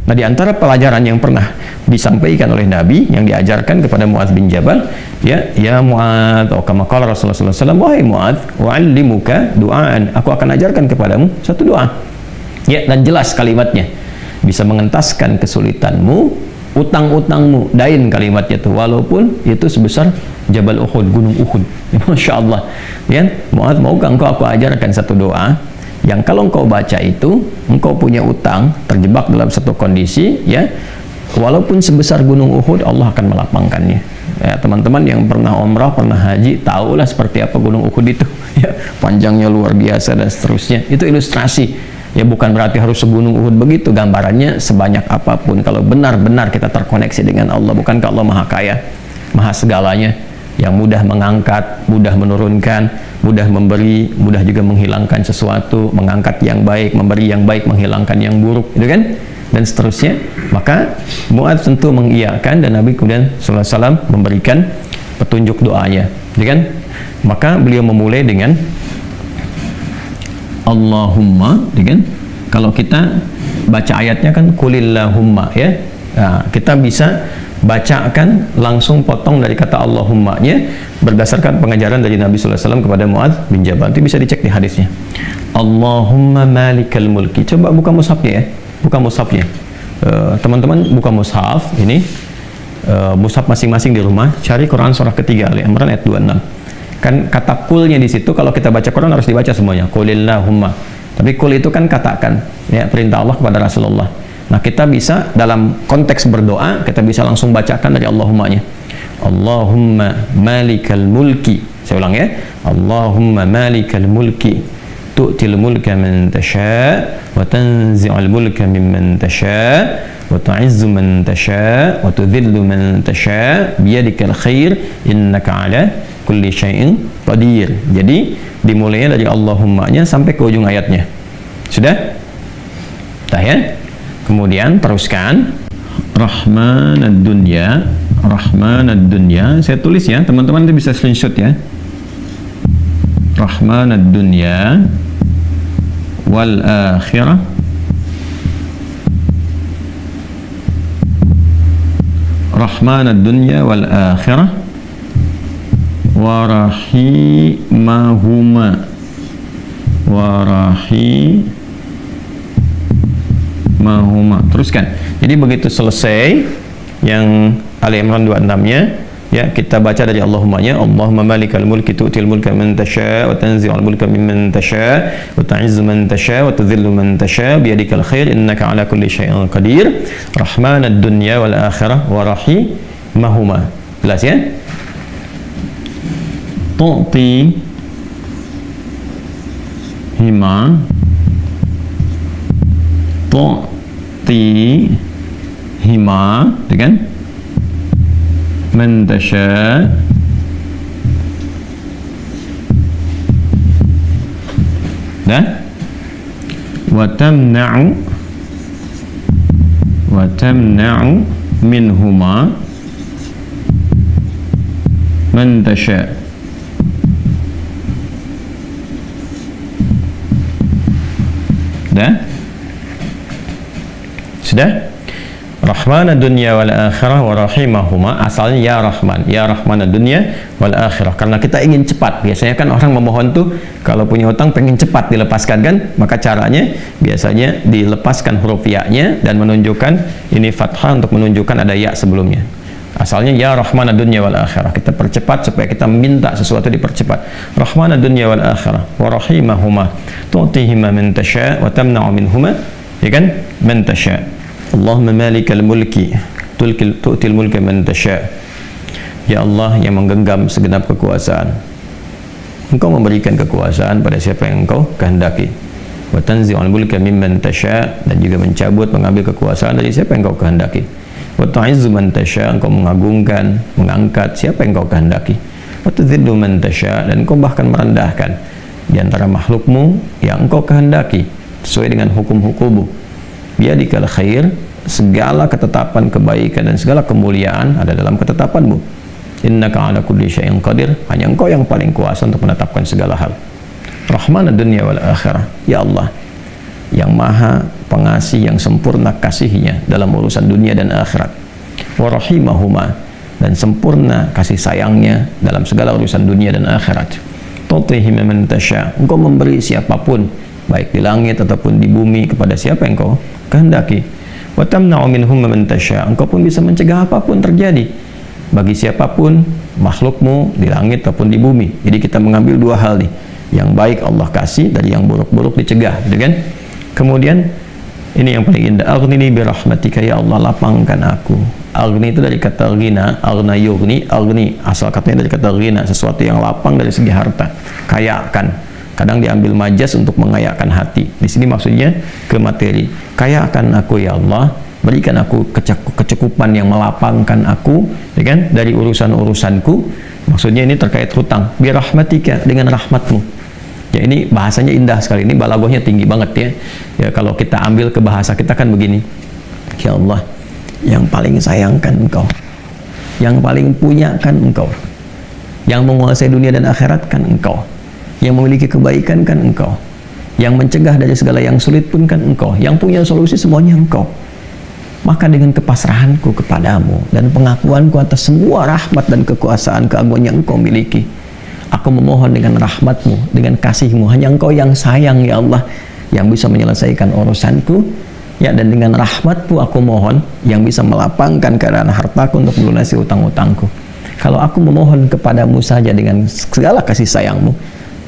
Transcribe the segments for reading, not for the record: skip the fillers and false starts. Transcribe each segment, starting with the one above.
Nah, di antara pelajaran yang pernah disampaikan oleh Nabi yang diajarkan kepada Muadz bin Jabal, ya Muadz, atau kama qala Rasulullah sallallahu alaihi wasallam, wahai Muadz, wa'allimuka du'aan, aku akan ajarkan kepadamu satu doa. Ya, dan jelas kalimatnya. Bisa mengentaskan kesulitanmu, utang-utangmu, dain kalimatnya itu, walaupun itu sebesar Jabal Uhud, gunung Uhud. Masya Allah. Ya, Muadz, maukah engkau aku ajarkan satu doa yang kalau engkau baca itu, engkau punya utang, terjebak dalam satu kondisi, ya, walaupun sebesar gunung Uhud, Allah akan melapangkannya. Ya, teman-teman yang pernah umrah, pernah haji, tahulah seperti apa gunung Uhud itu. Ya, panjangnya luar biasa dan seterusnya. Itu ilustrasi. Ya, bukan berarti harus segunung Uhud begitu. Gambarannya sebanyak apapun, kalau benar-benar kita terkoneksi dengan Allah, bukankah Allah Maha Kaya, Maha segalanya, yang mudah mengangkat, mudah menurunkan, mudah memberi, mudah juga menghilangkan sesuatu, mengangkat yang baik, memberi yang baik, menghilangkan yang buruk, itu kan? Dan seterusnya. Maka Muadz tentu mengiyakan, dan Nabi kemudian sallallahu alaihi wasallam memberikan petunjuk doanya, itu kan? Maka beliau memulai dengan Allahumma, itu kan? Kalau kita baca ayatnya kan kulillahumma, ya. Nah, kita bisa bacakan langsung potong dari kata Allahumma-nya berdasarkan pengajaran dari Nabi sallallahu alaihi wasallam kepada Muadz bin Jabal. Itu bisa dicek di hadisnya. Allahumma malikal mulki. Coba buka mushafnya, ya. Buka mushafnya. Teman-teman buka mushaf ini, mushaf masing-masing di rumah, cari Quran surah ketiga Ali Imran ayat 26. Kan kata kulnya di situ, kalau kita baca Quran harus dibaca semuanya. Qulillahumma. Tapi kul itu kan katakan, ya, perintah Allah kepada Rasulullah. Nah, kita bisa dalam konteks berdoa, kita bisa langsung bacakan dari Allahumma-nya. Allahumma malikal mulki. Saya ulang, ya. Allahumma malikal mulki, tu'til mulka man tasha, wa tanzi'ul mulka mimman tasha, wa tu'izzu man tasha, wa tudhillu man tasha, biyadikal khair, innaka ala kulli syai'in qadir. Jadi, dimulainya dari Allahumma-nya sampai ke ujung ayatnya. Sudah? Dah, ya? Kemudian teruskan Rahman ad-dunya, Rahman ad-dunya. Saya tulis, ya, teman-teman itu bisa screenshot, ya. Rahman ad-dunya wal akhirah, Rahman ad-dunya wal akhirah wa rahimahuma, wa rahimahuma. Teruskan. Jadi begitu selesai yang Ali Imran 26-nya, ya, kita baca dari Allahumma-nya. Allahumma malikal mulki tu'til mulka man tasha, wa tanzi'ul mulka mimman tasha, wa tu'izzu man tasha, wa tudhillu man tasha, biyadikal khair, innaka ala kulli syai'in qadir. Rahmanad dunya wal akhirah wa rahimahuma. Jelas, ya? Tu'ti hima, tu'ti hima, kan? Man tasha, dah, wa tamna'u minhuma man tasha. Dah? Sudah? Rahman ad-dunya wal akhirah wa rahimahuma. Asalnya ya Rahman, ya Rahman ad-dunya wal akhirah. Karena kita ingin cepat. Biasanya kan orang memohon tuh kalau punya hutang pengen cepat dilepaskan, kan? Maka caranya biasanya dilepaskan huruf ya-nya dan menunjukkan ini fathah untuk menunjukkan ada ya sebelumnya. Asalnya ya Rahman ad-dunya wal akhirah. Kita percepat supaya kita minta sesuatu dipercepat. Rahman ad-dunya wal akhirah wa rahimahuma tu'tihima man tasha wa tamna'u minhuma, ya kan? Man tasha. Allahumma malikal mulki tu'til mulka man tasha. Ya Allah yang menggenggam segenap kekuasaan, Engkau memberikan kekuasaan pada siapa yang Engkau kehendaki. Wa tanzi'ul mulka mimman tasha, dan juga mencabut, mengambil kekuasaan dari siapa yang Engkau kehendaki. Wa tu'izzu man tasha, Engkau mengagungkan, mengangkat siapa yang Engkau kehendaki. Wa tudhillu man tasha, dan Engkau bahkan merendahkan di antara makhlukmu yang Engkau kehendaki sesuai dengan hukum-hukummu. Biyadikal khair, segala ketetapan kebaikan dan segala kemuliaan ada dalam ketetapanmu. Innaka ala kulli syai'in qadir, hanya Engkau yang paling kuasa untuk menetapkan segala hal. Rahman ad-dunya wal akhirah. Ya Allah yang maha pengasih, yang sempurna kasihnya dalam urusan dunia dan akhirat. Wa rahimahuma, dan sempurna kasih sayangnya dalam segala urusan dunia dan akhirat. Tutihi man tasya, engkau memberi siapapun baik di langit ataupun di bumi kepada siapa yang engkau kehendaki. Wa tamna'u minhum man tasya, engkau pun bisa mencegah apapun terjadi bagi siapapun makhlukmu di langit ataupun di bumi. Jadi kita mengambil dua hal nih, yang baik Allah kasih, dari yang buruk-buruk dicegah, gitu kan? Kemudian ini yang paling indah, aghnini bi rahmatika, ya Allah lapangkan aku. Aghni itu dari kata ghina, aghna yughni, aghni asal katanya dari kata ghina, sesuatu yang lapang dari segi harta, kayakan. Kadang diambil majas untuk mengayakan hati. Di sini maksudnya ke materi. Kayakan aku ya Allah, berikan aku kecukupan yang melapangkan aku, ya kan, dari urusan-urusanku. Maksudnya ini terkait hutang. Bi rahmatika, dengan rahmatmu. Ya, ini bahasanya indah sekali, ini balaghahnya tinggi banget ya. Ya, kalau kita ambil ke bahasa kita kan begini. Ya Allah, yang paling sayangkan engkau, yang paling punya kan engkau, yang menguasai dunia dan akhirat kan engkau, yang memiliki kebaikan kan engkau, yang mencegah dari segala yang sulit pun kan engkau, yang punya solusi semuanya engkau. Maka dengan kepasrahanku kepadamu dan pengakuanku atas semua rahmat dan kekuasaan keagungan yang engkau miliki, aku memohon dengan rahmatmu, dengan kasihmu, hanya engkau yang sayang ya Allah, yang bisa menyelesaikan urusanku, ya, dan dengan rahmatmu aku mohon yang bisa melapangkan keadaan hartaku untuk melunasi utang-utangku. Kalau aku memohon kepadamu saja dengan segala kasih sayangmu,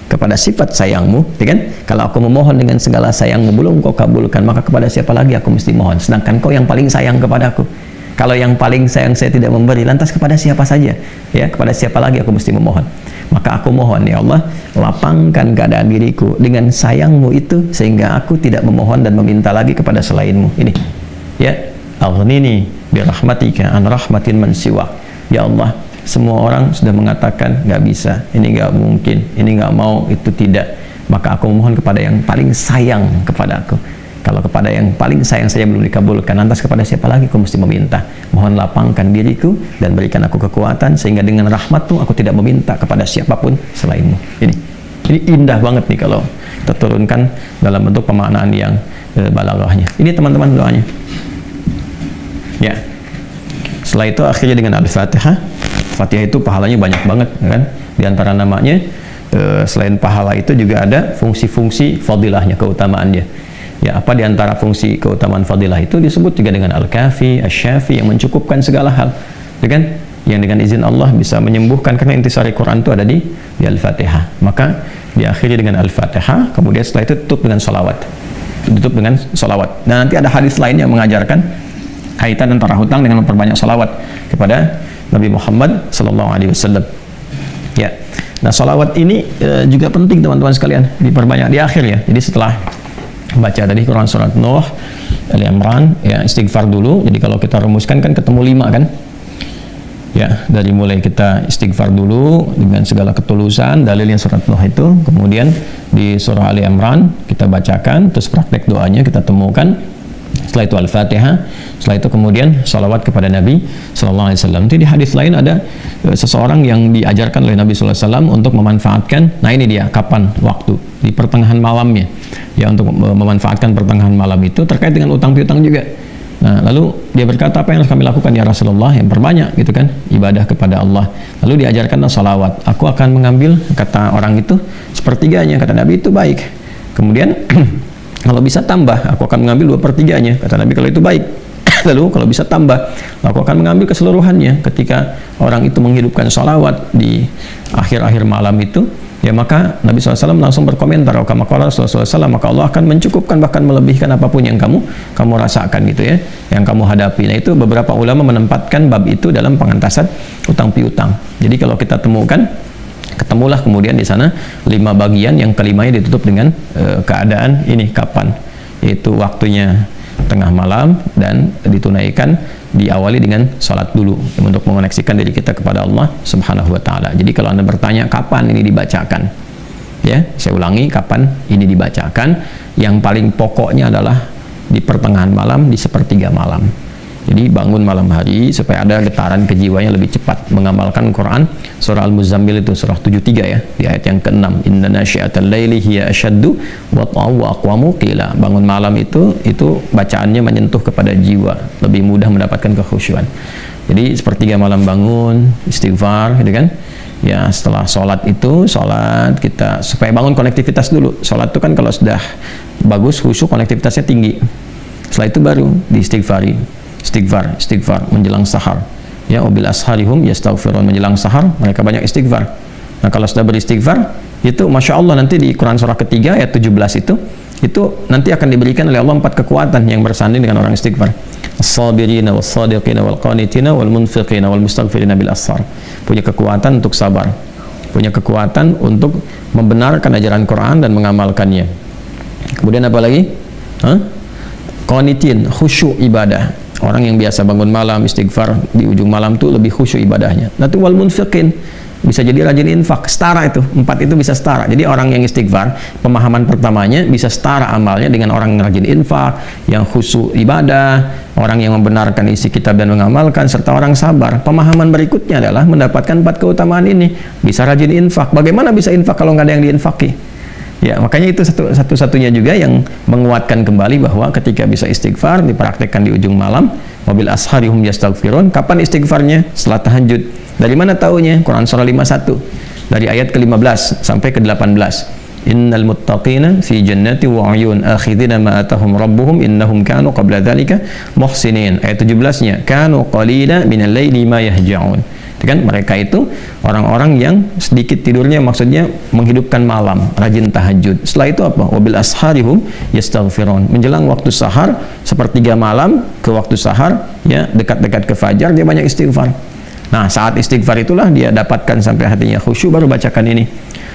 kepada sifat sayangmu, ya kan? Kalau aku memohon dengan segala sayangmu belum kau kabulkan, maka kepada siapa lagi aku mesti mohon? Sedangkan kau yang paling sayang kepadaku. Kalau yang paling sayang saya tidak memberi, lantas kepada siapa saja? Ya, kepada siapa lagi aku mesti memohon? Maka aku mohon ya Allah, lapangkan keadaan diriku dengan sayangmu itu, sehingga aku tidak memohon dan meminta lagi kepada selainmu. Ini, ya, aghnini bi rahmatika an rahmatin man siwak. Ya Allah, semua orang sudah mengatakan nggak bisa, ini nggak mungkin, ini nggak mau, itu tidak. Maka aku memohon kepada yang paling sayang kepada aku. Kalau kepada yang paling sayang saja belum dikabulkan, lantas kepada siapa lagi aku mesti meminta? Mohon lapangkan diriku dan berikan aku kekuatan, sehingga dengan rahmatmu aku tidak meminta kepada siapapun selainmu. Ini indah banget nih kalau kita turunkan dalam bentuk pemaknaan yang balaghahnya. Ini teman-teman doanya. Ya. Setelah itu akhirnya dengan Al-Fatihah. Fatihah itu pahalanya banyak banget, kan? Di antara namanya, selain pahala itu juga ada fungsi-fungsi fadilahnya, keutamaannya. Ya, apa di antara fungsi keutamaan fadilah itu disebut juga dengan Al-Kafi, Asy-Syafi, yang mencukupkan segala hal, ya kan? Yang dengan izin Allah bisa menyembuhkan, karena intisari Quran itu ada di Al-Fatihah. Maka diakhiri dengan Al-Fatihah, kemudian setelah itu tutup dengan salawat. Tutup dengan salawat. Nah, nanti ada hadis lain yang mengajarkan kaitan antara hutang dengan memperbanyak salawat kepada Nabi Muhammad SAW. Ya, nah salawat ini juga penting teman-teman sekalian, diperbanyak di akhir ya. Jadi setelah baca tadi Quran surat Nuh, Ali Imran, ya, istighfar dulu. Jadi kalau kita rumuskan kan ketemu 5 kan? Ya, dari mulai kita istighfar dulu dengan segala ketulusan, dalilnya surat Nuh itu, kemudian di surah Ali Imran kita bacakan, terus praktek doanya kita temukan. Setelah itu Al-Fatihah, setelah itu kemudian salawat kepada Nabi Sallallahu Alaihi Wasallam. Di hadis lain ada seseorang yang diajarkan oleh Nabi Sallallahu Alaihi Wasallam untuk memanfaatkan, nah ini dia, kapan waktu, di pertengahan malamnya, ya, untuk memanfaatkan pertengahan malam itu terkait dengan utang piutang juga. Nah, lalu dia berkata, apa yang harus kami lakukan ya Rasulullah? Yang perbanyak gitu kan, ibadah kepada Allah. Lalu diajarkanlah salawat. Aku akan mengambil, kata orang itu, sepertiganya, kata Nabi, itu baik. Kemudian kalau bisa tambah, aku akan mengambil 2/3-nya, kata Nabi, kalau itu baik. Lalu kalau bisa tambah, aku akan mengambil keseluruhannya. Ketika orang itu menghidupkan salawat di akhir-akhir malam itu, ya, maka Nabi SAW langsung berkomentar, maka Allah akan mencukupkan, bahkan melebihkan apapun yang kamu rasakan gitu ya, yang kamu hadapi. Nah, itu beberapa ulama menempatkan bab itu dalam pengantasan utang piutang. Jadi kalau kita temukan, ketemulah kemudian di sana 5 bagian, yang kelimanya ditutup dengan keadaan ini kapan, yaitu waktunya tengah malam, dan ditunaikan, diawali dengan sholat dulu untuk mengoneksikan diri kita kepada Allah Subhanahu wa Ta'ala. Jadi kalau Anda bertanya kapan ini dibacakan, ya, saya ulangi, kapan ini dibacakan, yang paling pokoknya adalah di pertengahan malam, di 1/3 malam. Jadi bangun malam hari supaya ada getaran ke jiwanya lebih cepat mengamalkan Quran. Surah Al-Muzammil itu surah 73 ya, di ayat yang ke-6. Inna nasyi'atal laili hiya asyaddu wat'an wa aqwamu qila. Bangun malam itu bacaannya menyentuh kepada jiwa, lebih mudah mendapatkan kekhusyuan. Jadi sepertiga malam bangun, istighfar gitu kan. Ya, setelah sholat kita supaya bangun konektivitas dulu. Sholat itu kan kalau sudah bagus khusyuk, konektivitasnya tinggi. Setelah itu baru diistighfari. Istighfar menjelang sahar. Ya, wabil asharihum yastaghfirun, menjelang sahar mereka banyak istighfar. Nah, kalau sudah beristighfar, itu Masya Allah nanti di Quran surah ketiga ayat 17 itu nanti akan diberikan oleh Allah 4 kekuatan yang bersanding dengan orang istighfar. As-sabirina was-sadiqina wal-qanitina wal-munfiqina wal-mustaghfirina bil ashar. Punya kekuatan untuk sabar, punya kekuatan untuk membenarkan ajaran Quran dan mengamalkannya. Kemudian apa lagi? Qanitin, khusyuk ibadah. Orang yang biasa bangun malam istighfar di ujung malam tuh lebih khusyuk ibadahnya. Nanti wal munfiqin, bisa jadi rajin infak, setara itu. 4 itu bisa setara. Jadi orang yang istighfar, pemahaman pertamanya bisa setara amalnya dengan orang yang rajin infak, yang khusyuk ibadah, orang yang membenarkan isi kitab dan mengamalkan, serta orang sabar. Pemahaman berikutnya adalah mendapatkan 4 keutamaan ini. Bisa rajin infak. Bagaimana bisa infak kalau nggak ada yang diinfaki? Ya, makanya itu satu-satunya juga yang menguatkan kembali bahwa ketika bisa istighfar dipraktekkan di ujung malam. Wabil asharihum yastaghfirun. Kapan istighfarnya? Setelah tahajud. Dari mana taunya? Quran surah 51 dari ayat ke-15 sampai ke-18. Innal muttaqina fi jannati wa 'uyun akhidina ma atahum rabbuhum innahum kanu qabla dzalika muhsinin. Ayat 17-nya, kanu qalila minal laili ma yahja'un. Kan mereka itu orang-orang yang sedikit tidurnya, maksudnya menghidupkan malam, rajin tahajud. Setelah itu apa? Wabil asharihum yastaghfirun. Menjelang waktu sahar, sepertiga malam ke waktu sahar, ya dekat-dekat ke fajar dia banyak istighfar. Nah, saat istighfar itulah dia dapatkan sampai hatinya khusyuk, baru bacakan ini.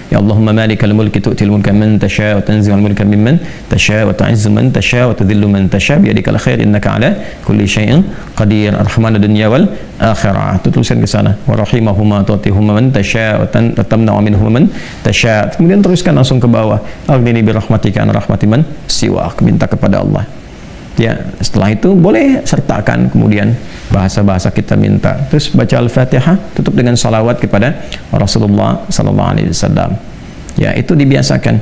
Ya Allahumma malikal mulki tu'til mulka man tasha wa tanzi'ul mulka mimman tasha wa tu'izzu man tasha wa tudhillu man tasha bi yadikal khair innaka ala kulli syai'in qadir arhamanud dunya wal akhirah. Itu tulisan ke sana. Wa rahimahuma tu'tihuma man tasha wa tamna'u minhum man tasha. Kemudian teruskan langsung ke bawah. Aghnini bi rahmatika an rahmati man siwak. Minta kepada Allah. Ya, setelah itu boleh sertakan kemudian bahasa-bahasa kita minta. Terus baca Al-Fatihah, tutup dengan salawat kepada Rasulullah sallallahu alaihi wasallam. Ya, itu dibiasakan.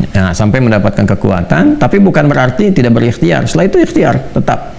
Nah, sampai mendapatkan kekuatan, tapi bukan berarti tidak berikhtiar. Setelah itu ikhtiar tetap.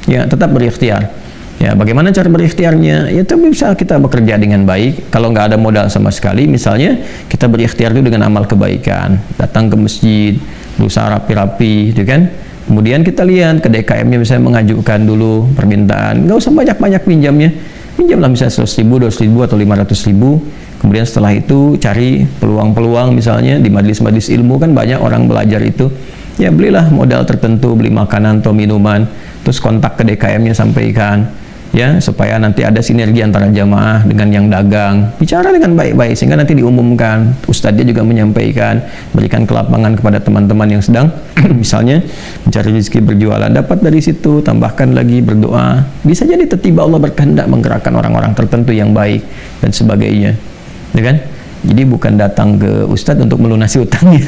Ya, tetap berikhtiar. Ya, bagaimana cara berikhtiarnya? Ya, itu bisa kita bekerja dengan baik. Kalau nggak ada modal sama sekali, misalnya kita berikhtiar dulu dengan amal kebaikan, datang ke masjid, berusaha rapi-rapi, gitu kan? Kemudian kita lihat ke DKM-nya, misalnya mengajukan dulu permintaan, nggak usah banyak-banyak pinjamnya, pinjamlah misalnya 100.000, 200.000 atau 500.000. Kemudian setelah itu cari peluang-peluang, misalnya di majelis-majelis ilmu kan banyak orang belajar itu, ya belilah modal tertentu, beli makanan atau minuman, terus kontak ke DKM-nya, sampaikan, ya supaya nanti ada sinergi antara jamaah dengan yang dagang, bicara dengan baik-baik sehingga nanti diumumkan. Ustadznya juga menyampaikan, berikan kelapangan kepada teman-teman yang sedang misalnya mencari rezeki berjualan, dapat dari situ, tambahkan lagi berdoa. Bisa jadi tiba-tiba Allah berkehendak menggerakkan orang-orang tertentu yang baik dan sebagainya, ya kan? Jadi bukan datang ke ustadz untuk melunasi utangnya.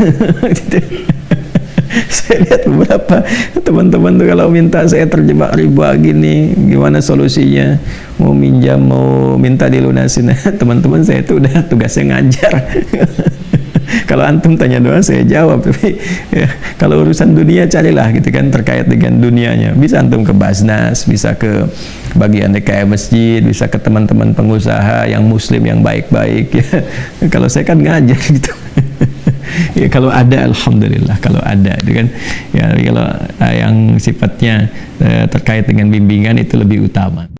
Saya lihat beberapa teman-teman tuh kalau minta, saya terjebak riba gini, gimana solusinya? Mau minjam, mau minta dilunasin. Teman-teman saya itu udah tugasnya ngajar. Kalau antum tanya doa saya jawab, tapi ya, kalau urusan dunia carilah gitu kan, terkait dengan dunianya. Bisa antum ke Basnas, bisa ke bagian DKM masjid, bisa ke teman-teman pengusaha yang muslim yang baik-baik ya. Kalau saya kan ngajar gitu. Ya, kalau ada alhamdulillah, kalau ada itu kan ya, kalau yang sifatnya terkait dengan bimbingan itu lebih utama.